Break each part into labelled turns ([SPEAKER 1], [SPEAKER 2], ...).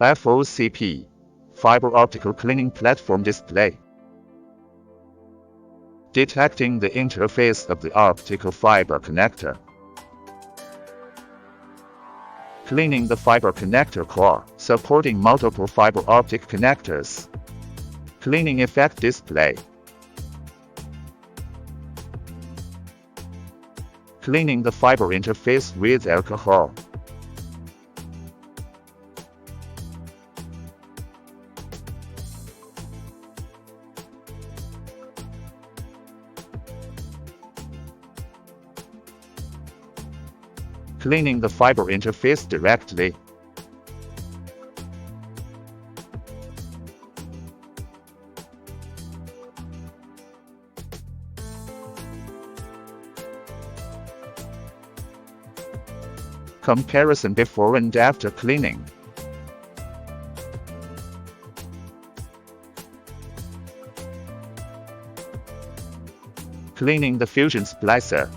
[SPEAKER 1] FOCP, Fiber Optical Cleaning Platform Display. Detecting the interface of the optical fiber connector. Cleaning the fiber connector core, supporting multiple fiber optic connectors. Cleaning effect display. Cleaning the fiber interface with alcohol. Cleaning the fiber interface directly. Comparison before and after cleaning. Cleaning the fusion splicer.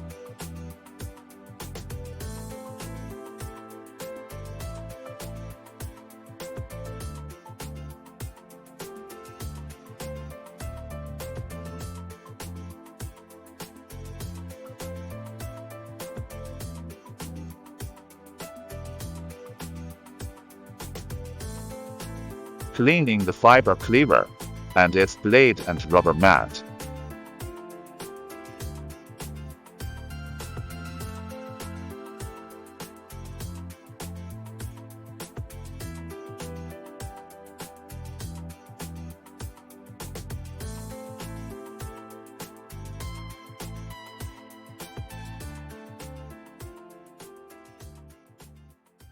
[SPEAKER 1] Cleaning the fiber cleaver and its blade and rubber mat.